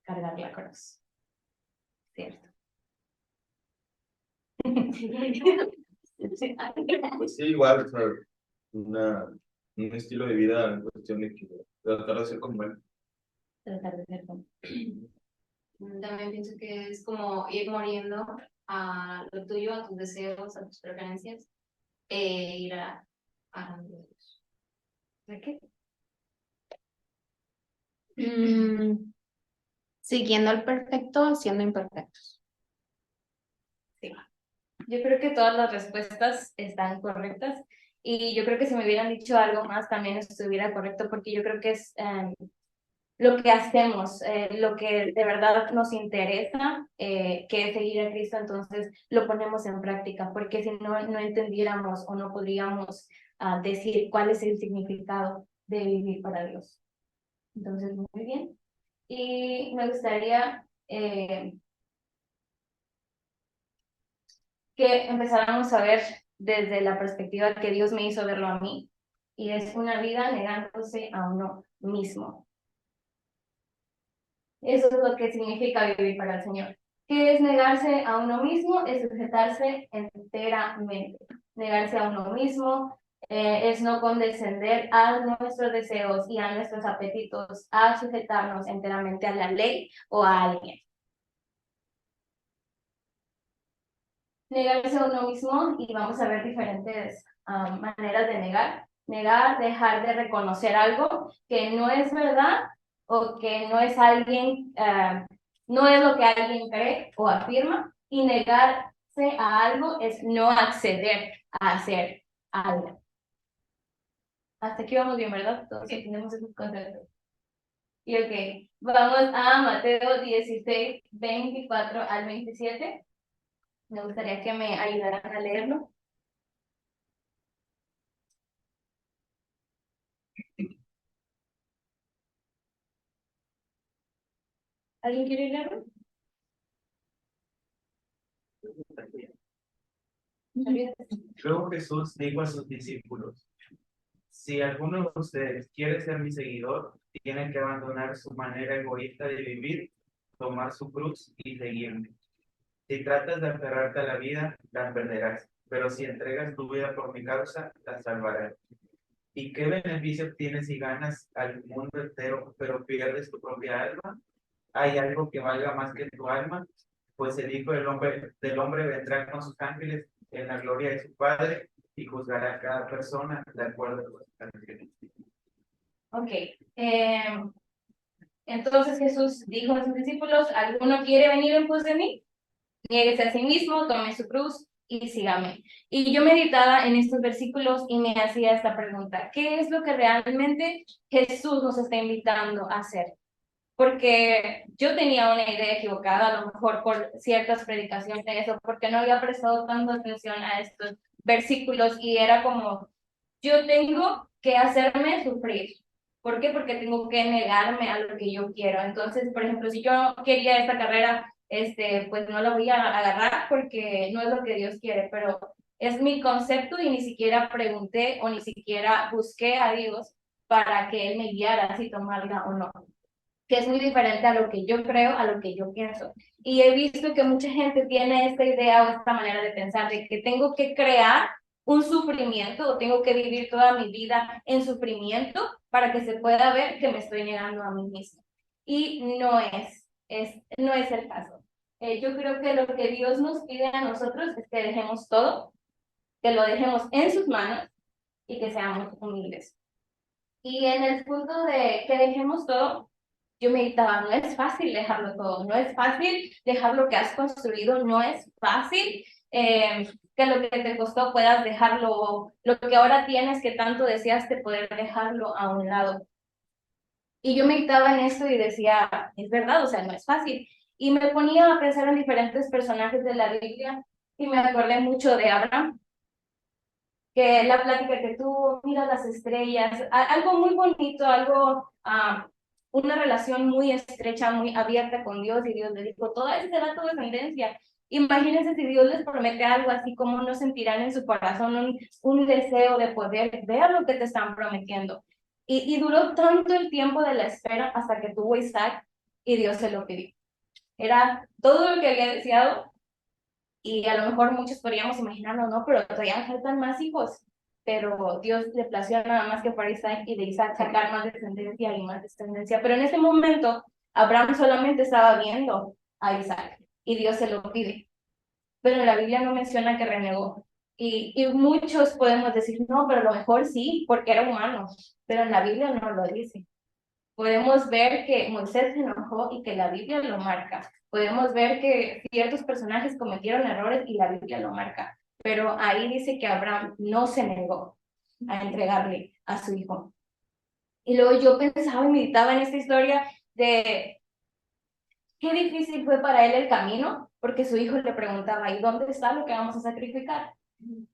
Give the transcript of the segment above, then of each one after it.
cargar la cruz. ¿Cierto? Pues sí, igual, o sea, un estilo de vida en cuestión de que tratar de ser como él. Tratar de ser como. También pienso que es como ir muriendo a lo tuyo, a tus deseos, a tus preferencias, ir a Dios. ¿De qué? Siguiendo el perfecto, siendo imperfectos. Sí. Yo creo que todas las respuestas están correctas y yo creo que si me hubieran dicho algo más también estuviera correcto porque yo creo que es lo que hacemos, lo que de verdad nos interesa, que es seguir a Cristo, entonces lo ponemos en práctica, porque si no, no entendiéramos o no podríamos decir cuál es el significado de vivir para Dios. Entonces, muy bien. Y me gustaría que empezáramos a ver desde la perspectiva que Dios me hizo verlo a mí, y es una vida negándose a uno mismo. Eso es lo que significa vivir para el Señor. ¿Qué es negarse a uno mismo? Es sujetarse enteramente. Negarse a uno mismo es no condescender a nuestros deseos y a nuestros apetitos, a sujetarnos enteramente a la ley o a alguien. Negarse a uno mismo, y vamos a ver diferentes maneras de negar. Negar, dejar de reconocer algo que no es verdad o que no es alguien, no es lo que alguien cree o afirma, y negarse a algo es no acceder a hacer algo. Hasta aquí vamos bien, ¿verdad? Todos entendemos esos conceptos. Y ok, vamos a Mateo 16, 24 al 27. Me gustaría que me ayudaran a leerlo. ¿Alguien quiere leerlo? Luego Jesús dijo a sus discípulos: si alguno de ustedes quiere ser mi seguidor, tiene que abandonar su manera egoísta de vivir, tomar su cruz y seguirme. Si tratas de aferrarte a la vida, la perderás, pero si entregas tu vida por mi causa, la salvarás. ¿Y qué beneficio tienes si ganas al mundo entero, pero pierdes tu propia alma? ¿Hay algo que valga más que tu alma? Pues el Hijo del hombre vendrá con sus ángeles en la gloria de su Padre y juzgará a cada persona de acuerdo con sus acciones. Ok. Entonces Jesús dijo a sus discípulos: ¿alguno quiere venir en pos de mí? Niéguese a sí mismo, tome su cruz y sígame. Y yo meditaba en estos versículos y me hacía esta pregunta: ¿qué es lo que realmente Jesús nos está invitando a hacer? Porque yo tenía una idea equivocada, a lo mejor por ciertas predicaciones o porque no había prestado tanta atención a estos versículos, y era como, yo tengo que hacerme sufrir. ¿Por qué? Porque tengo que negarme a lo que yo quiero. Entonces, por ejemplo, si yo quería esta carrera, pues no la voy a agarrar porque no es lo que Dios quiere, pero es mi concepto y ni siquiera pregunté o ni siquiera busqué a Dios para que Él me guiara si tomarla o no, que es muy diferente a lo que yo creo, a lo que yo pienso. Y he visto que mucha gente tiene esta idea o esta manera de pensar de que tengo que crear un sufrimiento o tengo que vivir toda mi vida en sufrimiento para que se pueda ver que me estoy negando a mí mismo. Y no es el caso. Yo creo que lo que Dios nos pide a nosotros es que dejemos todo, que lo dejemos en sus manos y que seamos humildes. Y en el punto de que dejemos todo, yo meditaba, no es fácil dejarlo todo, no es fácil dejar lo que has construido, no es fácil que lo que te costó puedas dejarlo, lo que ahora tienes que tanto deseaste poder dejarlo a un lado. Y yo meditaba en esto y decía, es verdad, o sea, no es fácil. Y me ponía a pensar en diferentes personajes de la Biblia y me acordé mucho de Abraham, que la plática que tuvo, mira las estrellas, algo muy bonito, algo, una relación muy estrecha, muy abierta con Dios, y Dios le dijo, toda esa será tu descendencia. Imagínense si Dios les promete algo así, como no sentirán en su corazón un deseo de poder ver lo que te están prometiendo. Y duró tanto el tiempo de la espera hasta que tuvo Isaac, y Dios se lo pidió. Era todo lo que había deseado y a lo mejor muchos podríamos imaginarlo, ¿no? Pero todavía faltan más hijos. Pero Dios le plació nada más que para Isaac y de Isaac sacar más descendencia y más descendencia. Pero en ese momento, Abraham solamente estaba viendo a Isaac y Dios se lo pide. Pero la Biblia no menciona que renegó. Y muchos podemos decir, no, pero a lo mejor sí, porque era humano. Pero en la Biblia no lo dice. Podemos ver que Moisés se enojó y que la Biblia lo marca. Podemos ver que ciertos personajes cometieron errores y la Biblia lo marca. Pero ahí dice que Abraham no se negó a entregarle a su hijo. Y luego yo pensaba y meditaba en esta historia de qué difícil fue para él el camino, porque su hijo le preguntaba, ¿y dónde está lo que vamos a sacrificar?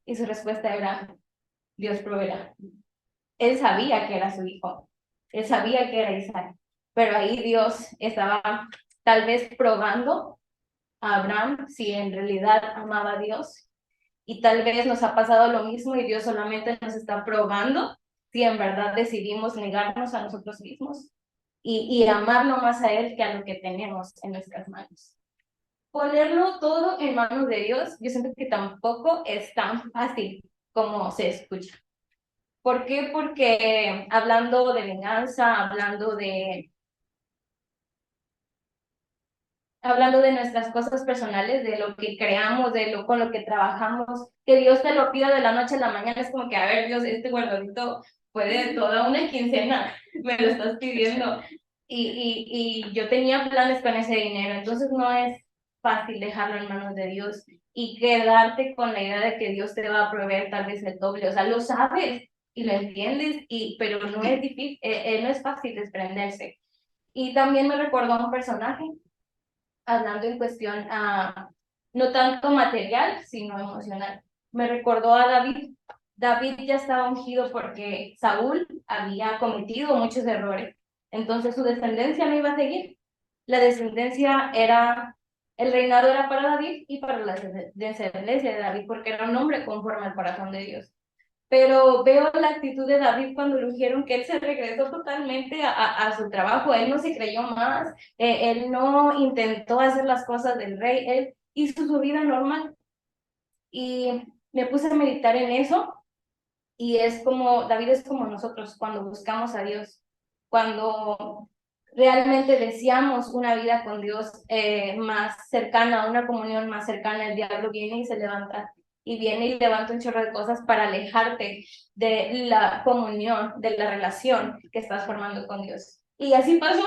Y su respuesta era, Dios proveerá. Él sabía que era su hijo, él sabía que era Isaac, pero ahí Dios estaba tal vez probando a Abraham si en realidad amaba a Dios, y tal vez nos ha pasado lo mismo y Dios solamente nos está probando si en verdad decidimos negarnos a nosotros mismos y amarlo más a Él que a lo que tenemos en nuestras manos. Ponerlo todo en manos de Dios, yo siento que tampoco es tan fácil como se escucha. ¿Por qué? Porque hablando de venganza, hablando de nuestras cosas personales, de lo que creamos, con lo que trabajamos, que Dios te lo pida de la noche a la mañana, es como que, a ver, Dios, este guardadito puede toda una quincena, me lo estás pidiendo. Y yo tenía planes con ese dinero, entonces no es fácil dejarlo en manos de Dios y quedarte con la idea de que Dios te va a proveer tal vez el doble, o sea, lo sabes y lo entiendes, pero no es difícil, no es fácil desprenderse. Y también me recordó a un personaje hablando en cuestión no tanto material, sino emocional. Me recordó a David. David ya estaba ungido porque Saúl había cometido muchos errores. Entonces su descendencia no iba a seguir. La descendencia era, el reinado era para David y para la descendencia de David, porque era un hombre conforme al corazón de Dios. Pero veo la actitud de David cuando lo ungieron, que él se regresó totalmente a su trabajo, él no se creyó más, él no intentó hacer las cosas del rey, él hizo su vida normal. Y me puse a meditar en eso, y es como, David es como nosotros cuando buscamos a Dios, cuando realmente deseamos una vida con Dios más cercana, una comunión más cercana, el diablo viene y se levanta y viene y levanta un chorro de cosas para alejarte de la comunión, de la relación que estás formando con Dios. Y así pasó.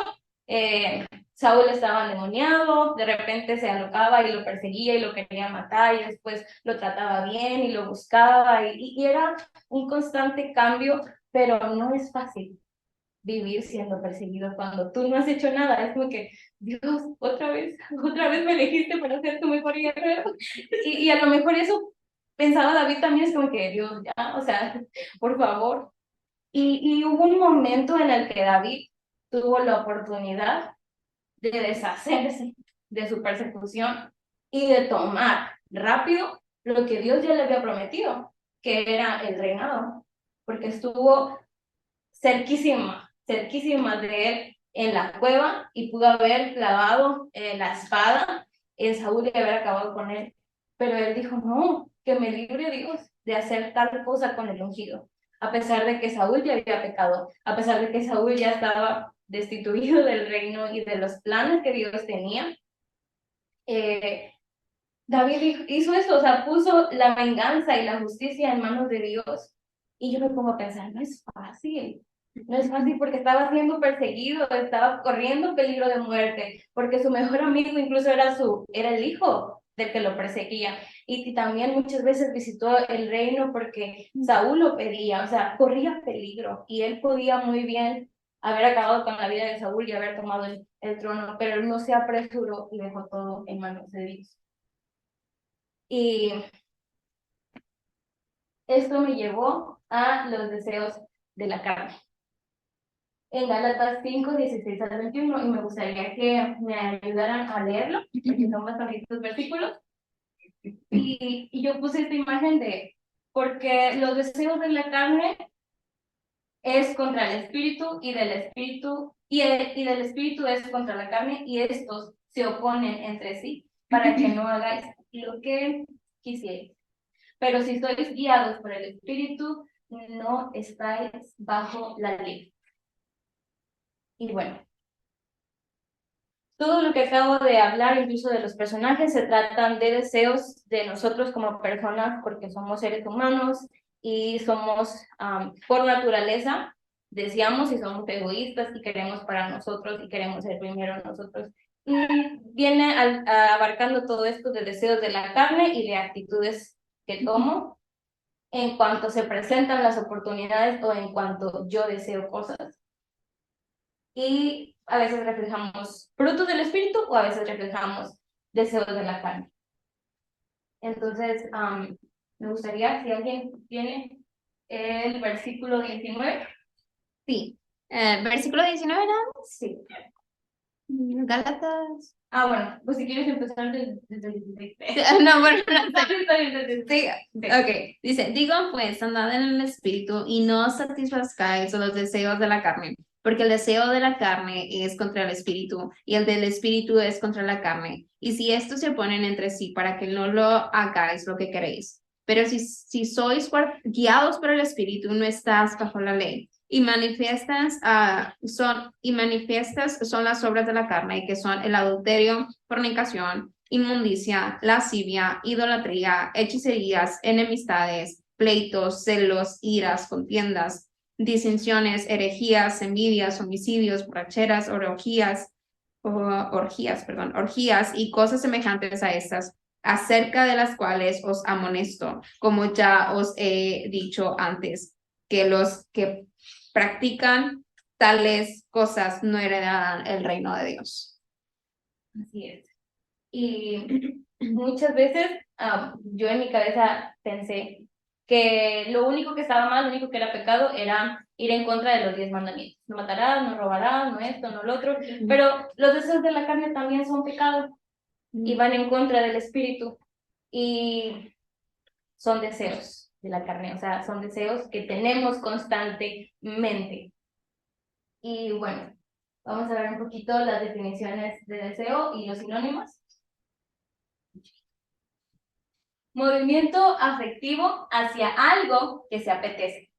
Saúl estaba endemoniado, de repente se alocaba y lo perseguía y lo quería matar y después lo trataba bien y lo buscaba y era un constante cambio, pero no es fácil vivir siendo perseguido cuando tú no has hecho nada. Es como que, Dios, otra vez me elegiste para ser tu mejor guerrero. Y a lo mejor eso pensaba David también, es como que, Dios, ya, o sea, por favor. Y hubo un momento en el que David tuvo la oportunidad de deshacerse de su persecución y de tomar rápido lo que Dios ya le había prometido, que era el reinado, porque estuvo cerquísima de él en la cueva y pudo haber clavado la espada en Saúl y haber acabado con él. Pero él dijo, no, que me libre Dios de hacer tal cosa con el ungido. A pesar de que Saúl ya había pecado, a pesar de que Saúl ya estaba destituido del reino y de los planes que Dios tenía, David hizo eso, o sea, puso la venganza y la justicia en manos de Dios. Y yo me pongo a pensar, no es fácil porque estaba siendo perseguido, estaba corriendo peligro de muerte, porque su mejor amigo incluso era el hijo del que lo perseguía. Y también muchas veces visitó el reino porque Saúl lo pedía, o sea, corría peligro y él podía muy bien haber acabado con la vida de Saúl y haber tomado el trono, pero él no se apresuró y dejó todo en manos de Dios. Y esto me llevó a los deseos de la carne. En Gálatas 5, 16 al 21, y me gustaría que me ayudaran a leerlo, porque son bastantes versículos. Y yo puse esta imagen porque los deseos de la carne es contra el espíritu y del espíritu y del espíritu es contra la carne y estos se oponen entre sí para que no hagáis lo que quisierais. Pero si sois guiados por el espíritu, no estáis bajo la ley. Y bueno, todo lo que acabo de hablar, incluso de los personajes, se tratan de deseos de nosotros como personas, porque somos seres humanos y somos, por naturaleza, deseamos y somos egoístas y queremos para nosotros y queremos ser primero nosotros. Y viene abarcando todo esto de deseos de la carne y de actitudes que tomo en cuanto se presentan las oportunidades o en cuanto yo deseo cosas. Y a veces reflejamos frutos del espíritu o a veces reflejamos deseos de la carne. Entonces, me gustaría, si alguien tiene el versículo 19. Sí. Versículo 19, ¿no? Sí. Gálatas. Bueno, pues si quieres empezar desde el 16. No, bueno, no Está sé. bien, desde el 16. Sí, ok. Dice, digo pues, andad en el espíritu y no satisfazcáis los deseos de la carne, porque el deseo de la carne es contra el espíritu y el del espíritu es contra la carne. Y si estos se oponen entre sí para que no lo hagáis lo que queréis. Pero si sois guiados por el espíritu, no estás bajo la ley. Y manifiestas son las obras de la carne, que son el adulterio, fornicación, inmundicia, lascivia, idolatría, hechicerías, enemistades, pleitos, celos, iras, contiendas, disensiones, herejías, envidias, homicidios, borracheras, orgías y cosas semejantes a estas, acerca de las cuales os amonesto, como ya os he dicho antes, que los que practican tales cosas no heredarán el reino de Dios. Así es. Y muchas veces yo en mi cabeza pensé que lo único que estaba mal, lo único que era pecado era ir en contra de los 10 mandamientos. No matarás, no robarás, no esto, no lo otro. Pero los deseos de la carne también son pecado y van en contra del espíritu. Y son deseos de la carne, o sea, son deseos que tenemos constantemente. Y bueno, vamos a ver un poquito las definiciones de deseo y los sinónimos. Movimiento afectivo hacia algo que se apetece.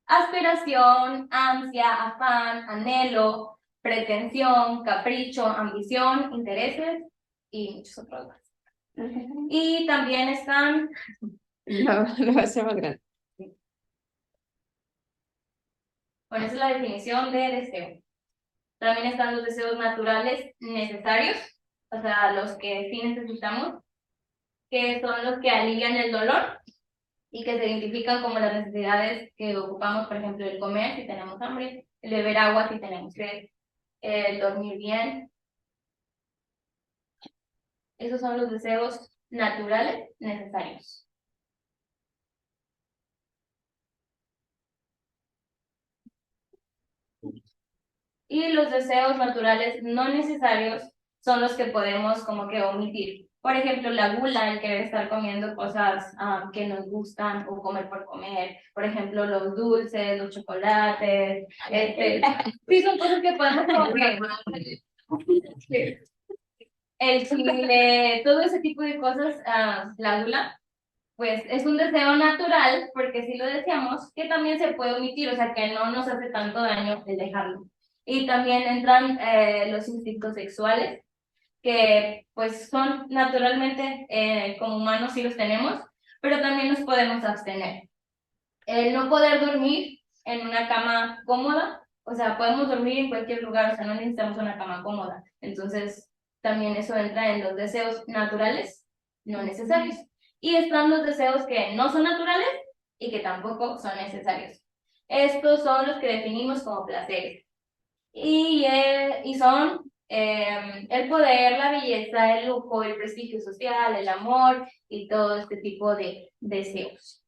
Aspiración, ansia, afán, anhelo, pretensión, capricho, ambición, intereses y muchos otros más. Y también están... Lo va a hacer más grande. Bueno, esa es la definición de deseo. También están los deseos naturales necesarios, o sea, los que sí necesitamos, que son los que alivian el dolor y que se identifican como las necesidades que ocupamos, por ejemplo, el comer si tenemos hambre, el beber agua si tenemos sed, el dormir bien. Esos son los deseos naturales necesarios. Y los deseos naturales no necesarios son los que podemos como que omitir. Por ejemplo, la gula, el querer estar comiendo cosas que nos gustan o comer por comer. Por ejemplo, los dulces, los chocolates. Sí, son cosas que podemos comer. El chile, todo ese tipo de cosas, la gula, pues es un deseo natural, porque si lo deseamos, que también se puede omitir, o sea, que no nos hace tanto daño el dejarlo. Y también entran los instintos sexuales, que pues son naturalmente, como humanos sí los tenemos, pero también nos podemos abstener. El no poder dormir en una cama cómoda, o sea, podemos dormir en cualquier lugar, o sea, no necesitamos una cama cómoda. Entonces, también eso entra en los deseos naturales, no necesarios. Y están los deseos que no son naturales y que tampoco son necesarios. Estos son los que definimos como placeres. Y son el poder, la belleza, el lujo, el prestigio social, el amor y todo este tipo de deseos.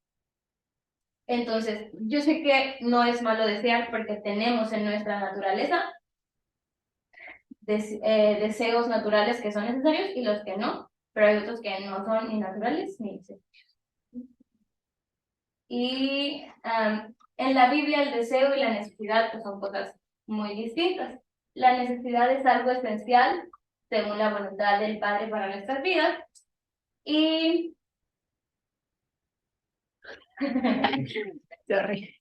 Entonces, yo sé que no es malo desear porque tenemos en nuestra naturaleza deseos naturales que son necesarios y los que no, pero hay otros que no son ni naturales ni necesarios. Y en la Biblia el deseo y la necesidad pues, son cosas muy distintas. La necesidad es algo esencial según la voluntad del Padre para nuestras vidas. Y sorry.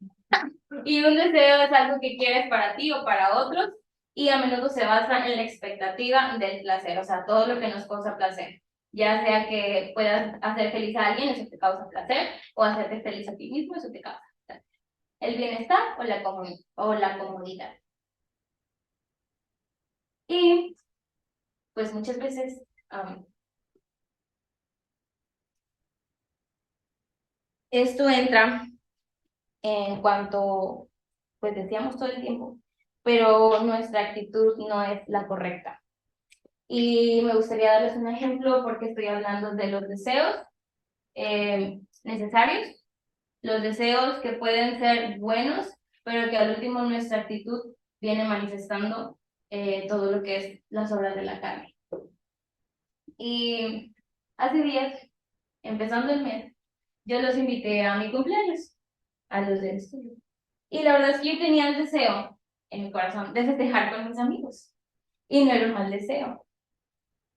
Y un deseo es algo que quieres para ti o para otros y a menudo se basa en la expectativa del placer, o sea, todo lo que nos causa placer, ya sea que puedas hacer feliz a alguien, eso te causa placer, o hacerte feliz a ti mismo, eso te causa placer. El bienestar o la comodidad. Y pues muchas veces esto entra en cuanto, pues decíamos todo el tiempo, pero nuestra actitud no es la correcta. Y me gustaría darles un ejemplo porque estoy hablando de los deseos necesarios, los deseos que pueden ser buenos, pero que al último nuestra actitud viene manifestando todo lo que es las obras de la carne. Y hace días, empezando el mes, yo los invité a mi cumpleaños, a los del estudio. Y la verdad es que yo tenía el deseo en mi corazón de festejar con mis amigos. Y no era un mal deseo.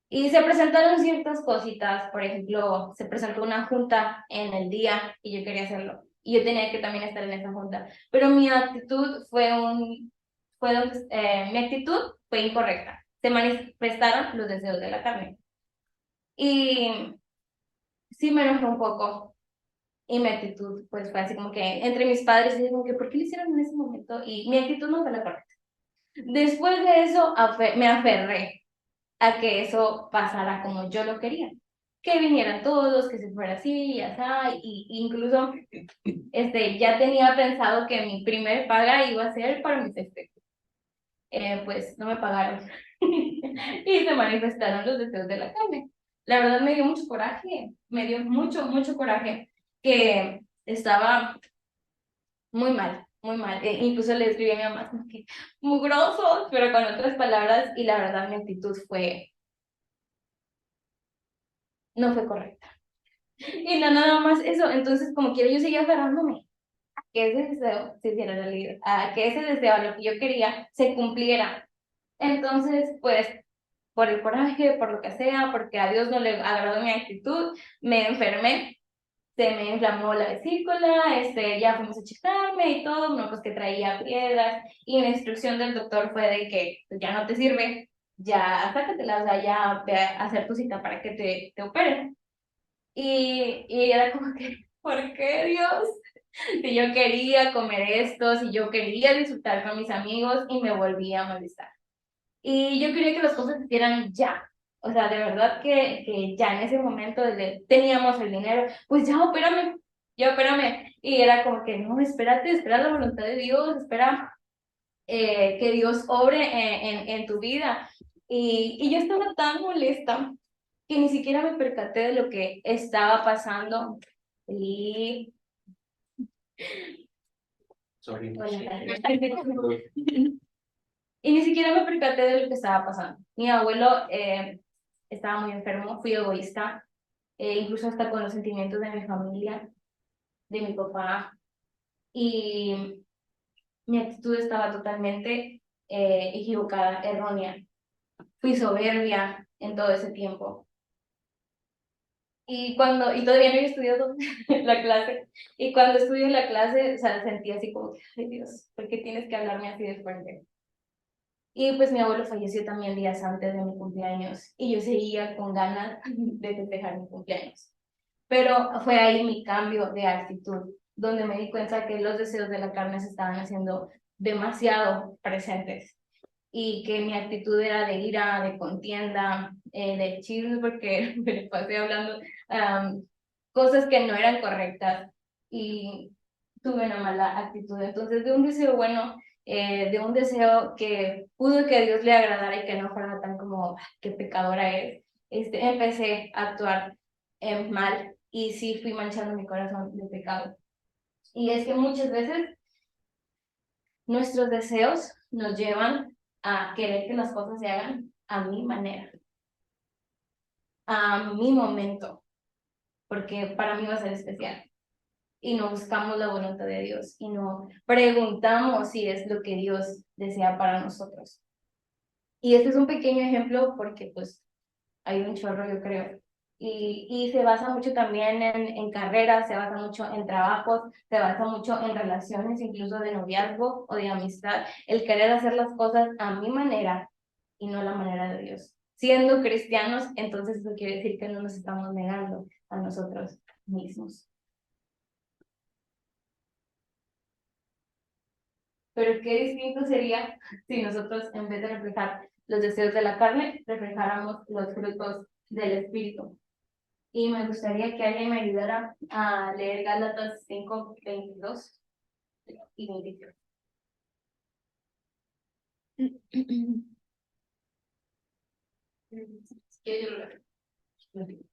Y se presentaron ciertas cositas, por ejemplo, se presentó una junta en el día y yo quería hacerlo. Y yo tenía que también estar en esa junta. Pero mi actitud mi actitud fue incorrecta. Se manifestaron los deseos de la carne. Y sí me enojé un poco. Y mi actitud, pues fue así como que entre mis padres, y como que, ¿por qué lo hicieron en ese momento? Y mi actitud no fue la correcta. Después de eso, me aferré a que eso pasara como yo lo quería. Que vinieran todos, que se fuera así y así, y incluso ya tenía pensado que mi primer paga iba a ser para mi festejo. Pues no me pagaron y se manifestaron los deseos de la carne. La verdad me dio mucho coraje, me dio mucho, mucho coraje que estaba muy mal, muy mal. Incluso le escribí a mi mamá como que mugrosos, pero con otras palabras, y la verdad mi actitud no fue correcta. Y no nada más eso, entonces como quiera yo seguía aferrándome a que ese deseo se hiciera realidad, a que ese deseo, lo que yo quería, se cumpliera. Entonces, pues, por el coraje, por lo que sea, porque a Dios no le agradó mi actitud, me enfermé, se me inflamó la vesícula, ya fuimos a checarme y todo, no, pues que traía piedras, y la instrucción del doctor fue de que pues, ya no te sirve, ya sácatela, o sea, ya ve a hacer tu cita para que te operen. Y era como que, ¿por qué Dios? Si yo quería comer esto, si yo quería disfrutar con mis amigos y me volvía a molestar. Y yo quería que las cosas se hicieran ya. O sea, de verdad que ya en ese momento teníamos el dinero, pues ya opérame. Y era como que, no, espérate, espera la voluntad de Dios, espera que Dios obre en tu vida. Y yo estaba tan molesta que ni siquiera me percaté de lo que estaba pasando. Y Sorry. y ni siquiera me percaté de lo que estaba pasando. Mi abuelo estaba muy enfermo, fui egoísta, incluso hasta con los sentimientos de mi familia, de mi papá, y mi actitud estaba totalmente equivocada, errónea. Fui soberbia en todo ese tiempo. Y todavía no había estudiado la clase, y cuando estudié la clase, o sea, sentí así como que, ay Dios, ¿por qué tienes que hablarme así de fuerte? Y pues mi abuelo falleció también días antes de mi cumpleaños, y yo seguía con ganas de festejar mi cumpleaños. Pero fue ahí mi cambio de actitud, donde me di cuenta que los deseos de la carne se estaban haciendo demasiado presentes y que mi actitud era de ira, de contienda, de chisme, porque me pasé hablando cosas que no eran correctas y tuve una mala actitud. Entonces, de un deseo bueno, de un deseo que pudo que a Dios le agradara y que no fuera tan como, "Ay, qué pecadora es", empecé a actuar mal y sí fui manchando mi corazón de pecado. Y es que muchas veces nuestros deseos nos llevan a querer que las cosas se hagan a mi manera, a mi momento, porque para mí va a ser especial. y no buscamos la voluntad de Dios y no preguntamos si es lo que Dios desea para nosotros. Y este es un pequeño ejemplo porque pues hay un chorro, yo creo. Y se basa mucho también en carreras, se basa mucho en trabajos, se basa mucho en relaciones, incluso de noviazgo o de amistad, el querer hacer las cosas a mi manera y no a la manera de Dios. Siendo cristianos, entonces eso quiere decir que no nos estamos negando a nosotros mismos. Pero qué distinto sería si nosotros, en vez de reflejar los deseos de la carne, reflejáramos los frutos del Espíritu. Y me gustaría que alguien me ayudara a leer Gálatas 5, 22 y 23. Quiero yo lo leo.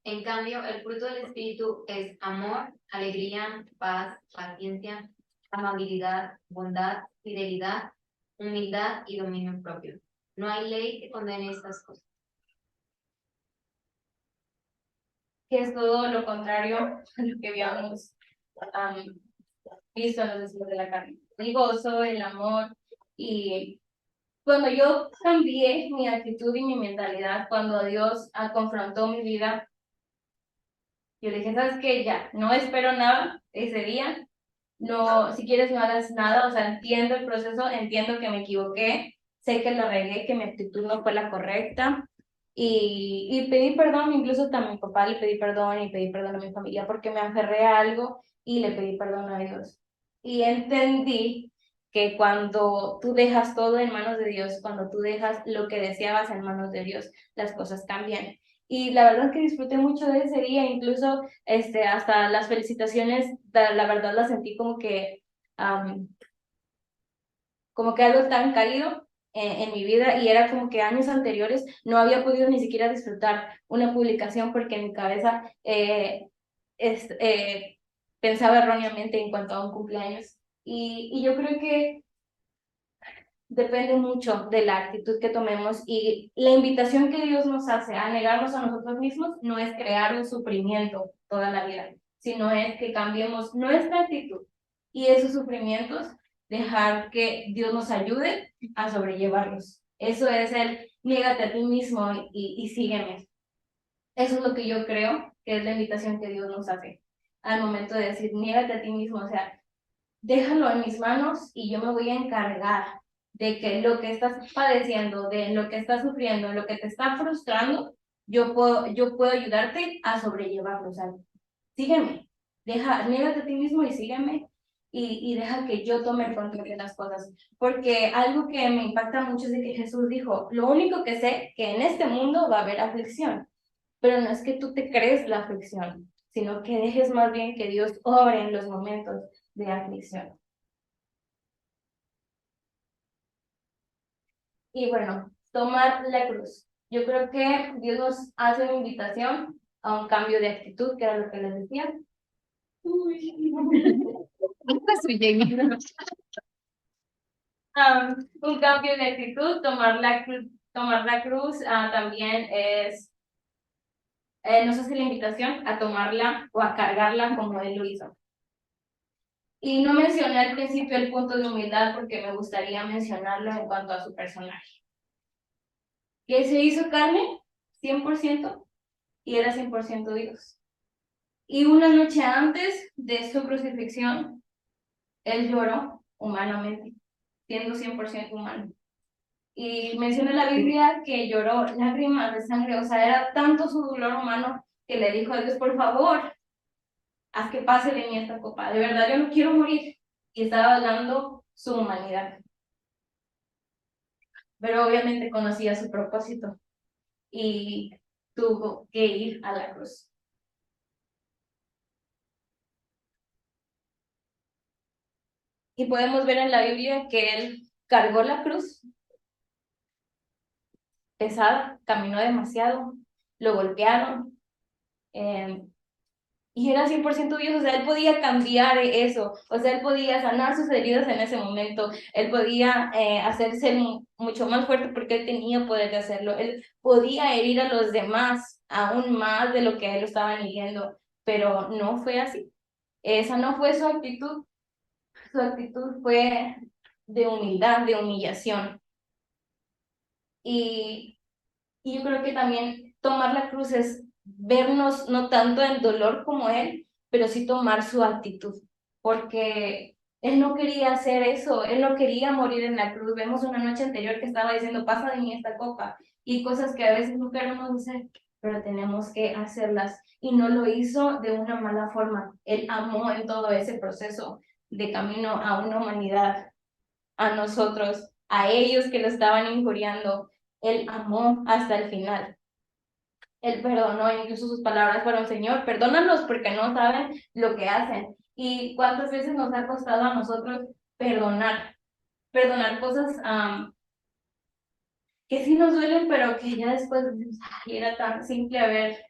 En cambio, el fruto del Espíritu es amor, alegría, paz, paciencia, amabilidad, bondad, fidelidad, humildad y dominio propio. No hay ley que condene estas cosas. Que es todo lo contrario a lo que habíamos visto en los deseos de la carne. El gozo, el amor. Y cuando yo cambié mi actitud y mi mentalidad, cuando Dios confrontó mi vida, yo le dije, ¿sabes qué? Ya, no espero nada ese día. No, si quieres no hagas nada, o sea, entiendo el proceso, entiendo que me equivoqué, sé que lo regué, que mi actitud no fue la correcta y pedí perdón, incluso a mi papá le pedí perdón y pedí perdón a mi familia porque me aferré a algo y le pedí perdón a Dios. Y entendí que cuando tú dejas todo en manos de Dios, cuando tú dejas lo que deseabas en manos de Dios, las cosas cambian. Y la verdad es que disfruté mucho de ese día, incluso hasta las felicitaciones, la verdad las sentí como que algo tan cálido en mi vida y era como que años anteriores no había podido ni siquiera disfrutar una publicación porque en mi cabeza pensaba erróneamente en cuanto a un cumpleaños. Y yo creo que depende mucho de la actitud que tomemos y la invitación que Dios nos hace a negarnos a nosotros mismos no es crear un sufrimiento toda la vida, sino es que cambiemos nuestra actitud y esos sufrimientos dejar que Dios nos ayude a sobrellevarlos. Eso es el niégate a ti mismo y sígueme. Eso es lo que yo creo que es la invitación que Dios nos hace al momento de decir niégate a ti mismo, o sea, déjalo en mis manos y yo me voy a encargar de que lo que estás padeciendo, de lo que estás sufriendo, lo que te está frustrando, yo puedo ayudarte a sobrellevarlo. O sea, sígueme, niégate a ti mismo y sígueme y deja que yo tome el control de las cosas. Porque algo que me impacta mucho es de que Jesús dijo, lo único que sé que en este mundo va a haber aflicción, pero no es que tú te crees la aflicción, sino que dejes más bien que Dios obre en los momentos de aflicción. Y bueno, tomar la cruz. Yo creo que Dios nos hace una invitación a un cambio de actitud, que era lo que les decía. Un cambio de actitud, tomar la cruz también es, nos hace la invitación a tomarla o a cargarla como Él lo hizo. Y no mencioné al principio el punto de humildad porque me gustaría mencionarlo en cuanto a su personaje. Que se hizo carne 100% y era 100% Dios. Y una noche antes de su crucifixión, Él lloró humanamente, siendo 100% humano. Y menciona en la Biblia que lloró lágrimas de sangre, o sea, era tanto su dolor humano que le dijo a Dios, por favor, haz que pase de mí esta copa, de verdad yo no quiero morir. Y estaba hablando su humanidad. Pero obviamente conocía su propósito y tuvo que ir a la cruz. Y podemos ver en la Biblia que Él cargó la cruz pesada, caminó demasiado, lo golpearon, y era 100% Dios, o sea, Él podía cambiar eso, o sea, Él podía sanar sus heridas en ese momento, Él podía hacerse mucho más fuerte porque Él tenía poder de hacerlo, Él podía herir a los demás aún más de lo que a Él lo estaban hiriendo, pero no fue así. Esa no fue su actitud fue de humildad, de humillación. Y yo creo que también tomar la cruz es vernos no tanto en dolor como él, pero sí tomar su actitud, porque él no quería hacer eso, él no quería morir en la cruz. Vemos una noche anterior que estaba diciendo, pasa de mí esta copa, y cosas que a veces no queremos hacer, pero tenemos que hacerlas. Y no lo hizo de una mala forma, él amó en todo ese proceso de camino a una humanidad, a nosotros, a ellos que lo estaban injuriando. Él amó hasta el final. Él perdonó, incluso sus palabras fueron, Señor, perdónalos porque no saben lo que hacen. ¿Y cuántas veces nos ha costado a nosotros perdonar? Perdonar cosas que sí nos duelen, pero que ya después decimos, ay, era tan simple haber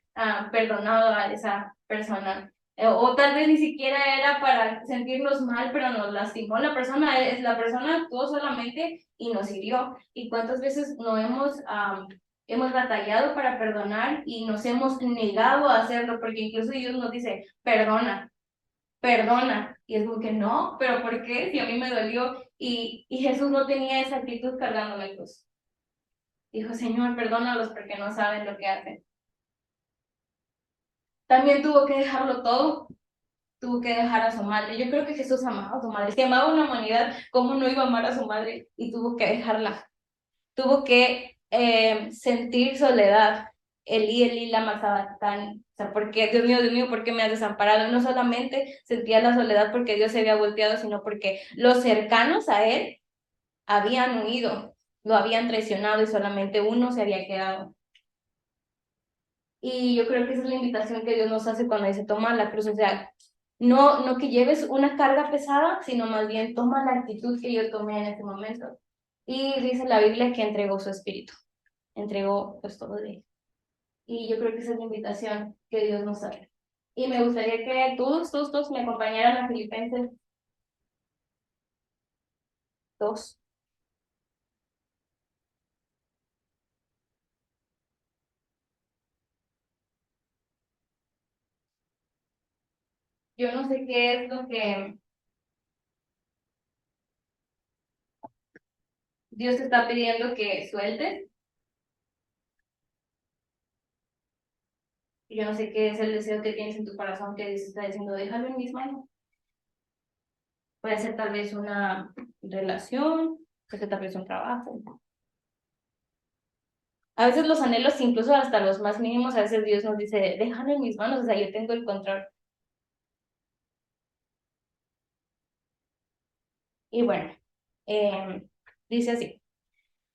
perdonado a esa persona. O tal vez ni siquiera era para sentirnos mal, pero nos lastimó la persona actuó solamente y nos hirió. ¿Y cuántas veces no hemos batallado para perdonar y nos hemos negado a hacerlo? Porque incluso Dios nos dice, perdona, perdona. Y es como que no, pero ¿por qué? Si a mí me dolió. Y Jesús no tenía esa actitud cargándome cruz. Dijo, Señor, perdónalos porque no saben lo que hacen. También tuvo que dejarlo todo, tuvo que dejar a su madre. Yo creo que Jesús amaba a su madre. Si amaba a una humanidad, ¿cómo no iba a amar a su madre? Y tuvo que dejarla. Tuvo que sentir soledad. Elí, Elí, lama sabactani. O sea, porque, Dios mío, ¿por qué me has desamparado? No solamente sentía la soledad porque Dios se había volteado, sino porque los cercanos a él habían huido, lo habían traicionado y solamente uno se había quedado. Y yo creo que esa es la invitación que Dios nos hace cuando dice, toma la cruz, o sea, no que lleves una carga pesada, sino más bien toma la actitud que yo tomé en ese momento. Y dice la Biblia que entregó su espíritu, entregó pues todo de él. Y yo creo que esa es la invitación que Dios nos hace. Y me gustaría que todos me acompañaran a Filipenses 2. Yo no sé qué es lo que Dios te está pidiendo que sueltes. Yo no sé qué es el deseo que tienes en tu corazón que Dios está diciendo, déjalo en mis manos. Puede ser tal vez una relación, puede ser tal vez un trabajo. A veces los anhelos, incluso hasta los más mínimos, a veces Dios nos dice, déjalo en mis manos, o sea, yo tengo el control. Y bueno, dice así.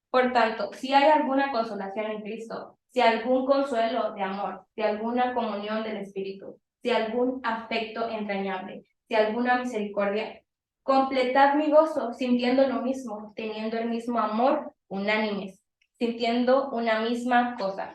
Por tanto, si hay alguna consolación en Cristo, si algún consuelo de amor, si alguna comunión del Espíritu, si algún afecto entrañable, si alguna misericordia, completad mi gozo sintiendo lo mismo, teniendo el mismo amor, unánimes, sintiendo una misma cosa.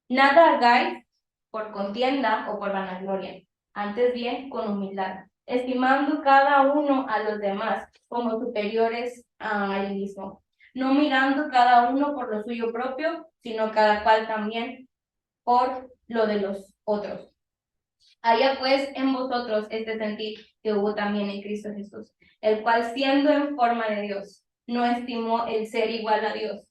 Nada hagáis por contienda o por vanagloria, antes bien con humildad, estimando cada uno a los demás como superiores a él mismo, no mirando cada uno por lo suyo propio, sino cada cual también por lo de los otros. Haya pues en vosotros este sentir que hubo también en Cristo Jesús, el cual siendo en forma de Dios, no estimó el ser igual a Dios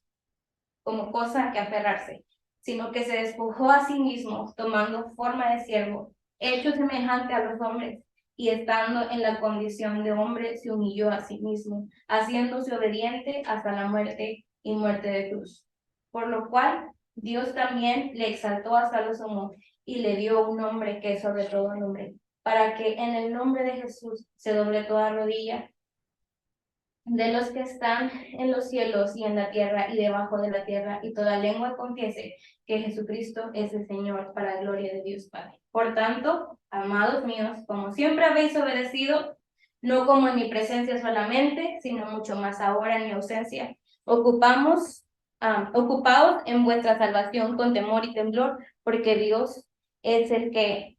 como cosa que aferrarse, sino que se despojó a sí mismo, tomando forma de siervo, hecho semejante a los hombres, y estando en la condición de hombre, se humilló a sí mismo, haciéndose obediente hasta la muerte y muerte de cruz. Por lo cual, Dios también le exaltó hasta lo sumo y le dio un nombre que es sobre todo nombre, para que en el nombre de Jesús se doble toda rodilla de los que están en los cielos y en la tierra y debajo de la tierra, y toda lengua confiese que Jesucristo es el Señor, para gloria de Dios Padre. Por tanto, amados míos, como siempre habéis obedecido, no como en mi presencia solamente, sino mucho más ahora en mi ausencia, ocupaos en vuestra salvación con temor y temblor, porque Dios es el que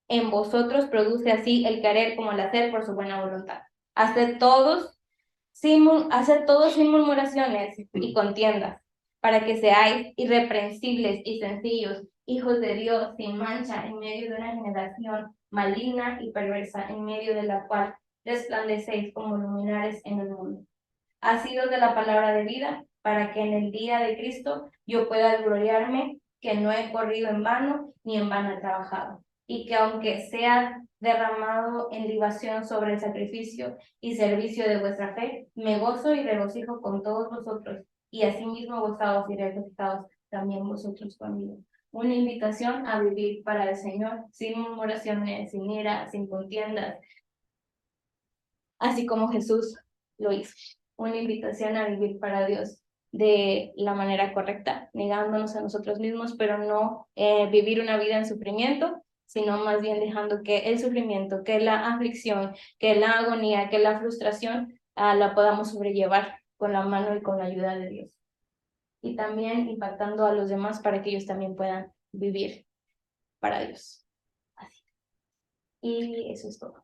en vosotros produce así el querer como el hacer por su buena voluntad. Hacer todo sin murmuraciones y contiendas, para que seáis irreprensibles y sencillos, hijos de Dios, sin mancha, en medio de una generación maligna y perversa, en medio de la cual resplandecéis como luminares en el mundo. Asidos de la palabra de vida, para que en el día de Cristo yo pueda gloriarme, que no he corrido en vano, ni en vano he trabajado. Y que aunque sea derramado en libación sobre el sacrificio y servicio de vuestra fe, me gozo y regocijo con todos vosotros, y asimismo gozados y regocijados también vosotros conmigo. Una invitación a vivir para el Señor, sin murmuraciones, sin ira, sin contiendas, así como Jesús lo hizo. Una invitación a vivir para Dios de la manera correcta, negándonos a nosotros mismos, pero no vivir una vida en sufrimiento, sino más bien dejando que el sufrimiento, que la aflicción, que la agonía, que la frustración la podamos sobrellevar con la mano y con la ayuda de Dios. Y también impactando a los demás para que ellos también puedan vivir para Dios. Así. Y eso es todo.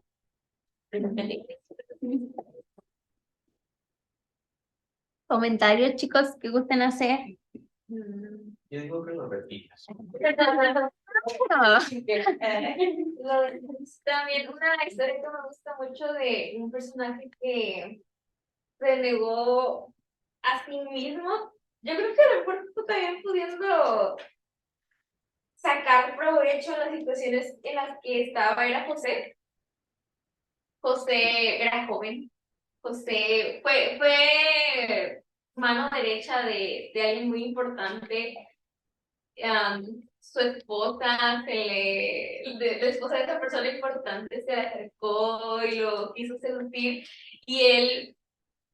Comentarios, chicos, que gusten hacer. Yo digo que lo repitas. También una historia que me gusta mucho de un personaje que se negó a sí mismo. Yo creo que a lo mejor tú también pudiendo sacar provecho a las situaciones en las que estaba era José. José era joven. José fue mano derecha de alguien muy importante. Su esposa la esposa de esa persona importante se le acercó y lo quiso seducir, y él,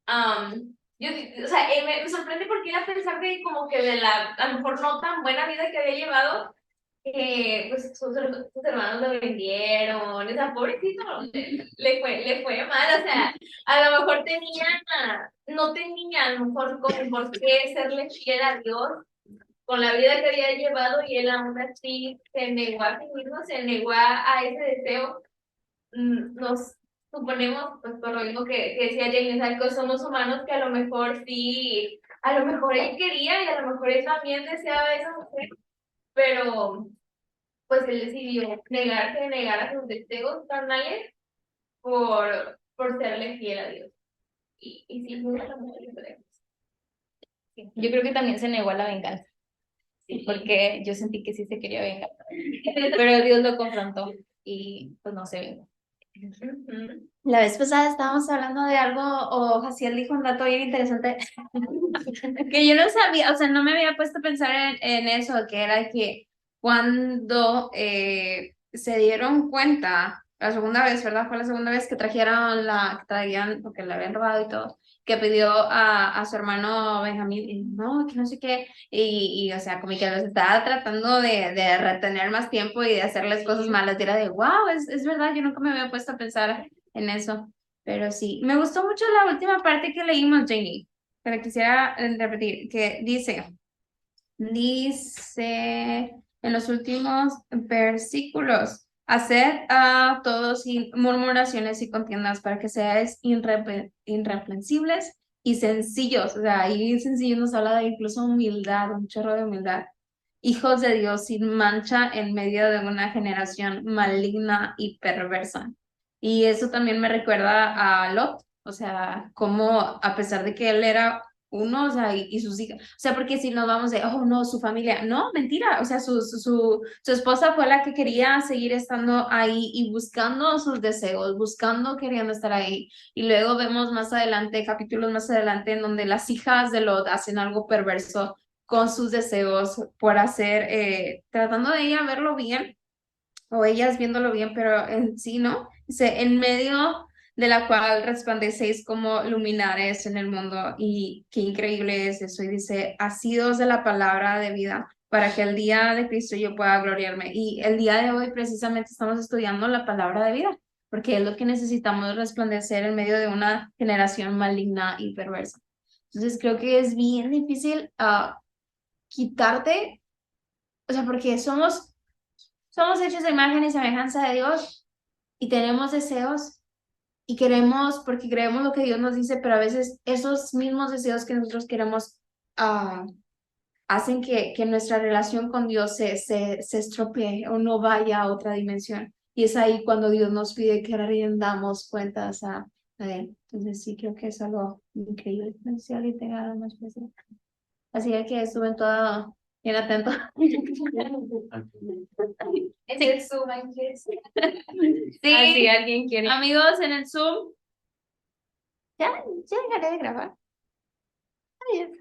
o sea, me sorprende porque a pesar de como que de la, a lo mejor no tan buena vida que había llevado, pues sus hermanos lo vendieron, o sea, pobrecito, le fue mal, o sea, a lo mejor no tenía a lo mejor como por qué serle fiel a Dios con la vida que había llevado, y él aún así se negó a sí mismo, se negó a ese deseo. Nos suponemos, pues por lo mismo que decía Jamie, o sea, que somos humanos, que a lo mejor sí, a lo mejor él quería y a lo mejor él también deseaba a esa mujer, pero pues él decidió negar a sus deseos carnales por serle fiel a Dios. Y sí, me gusta mucho la historia. Yo creo que también se negó a la venganza, porque yo sentí que sí se quería vengar, pero Dios lo confrontó y pues no se vengó. La vez pasada estábamos hablando de algo, o Jaciel dijo un dato bien interesante, que yo no sabía, o sea, no me había puesto a pensar en eso, que era que cuando se dieron cuenta, la segunda vez, ¿verdad? Fue la segunda vez que traían, porque le habían robado y todo, que pidió a su hermano Benjamín, y no, que no sé qué, o sea, como que los estaba tratando de retener más tiempo y de hacerles cosas malas, y era de, wow, es verdad, yo nunca me había puesto a pensar en eso, pero sí, me gustó mucho la última parte que leímos, Jamie, pero quisiera repetir, que dice en los últimos versículos, haced a todos sin murmuraciones y contiendas para que seáis irreprensibles y sencillos. O sea, ahí sencillo nos habla de incluso humildad, un chorro de humildad. Hijos de Dios sin mancha en medio de una generación maligna y perversa. Y eso también me recuerda a Lot, o sea, como a pesar de que él era uno, o sea, y sus hijas, o sea, porque si nos vamos de, oh, no, su familia, no, mentira, o sea, su esposa fue la que quería seguir estando ahí y buscando sus deseos, buscando, queriendo estar ahí, y luego vemos más adelante, capítulos más adelante, en donde las hijas de Lot hacen algo perverso con sus deseos por hacer, tratando de ella verlo bien, o ellas viéndolo bien, pero en sí, ¿no? Dice, en medio de la cual resplandecéis como luminares en el mundo, y qué increíble es eso, y dice, asidos de la palabra de vida, para que el día de Cristo yo pueda gloriarme, y el día de hoy precisamente estamos estudiando la palabra de vida, porque es lo que necesitamos resplandecer en medio de una generación maligna y perversa. Entonces creo que es bien difícil quitarte, o sea, porque somos hechos de imagen y semejanza de Dios y tenemos deseos y queremos, porque creemos lo que Dios nos dice, pero a veces esos mismos deseos que nosotros queremos hacen que nuestra relación con Dios se estropee o no vaya a otra dimensión. Y es ahí cuando Dios nos pide que rendamos cuentas a Él. Entonces sí, creo que es algo increíble. No sé si alguien tenga algo más que decir. Así que estuve todo bien atento. Ese es su banquete. Sí, Así alguien quiere. amigos en el Zoom. Ya dejaré de grabar. Adiós.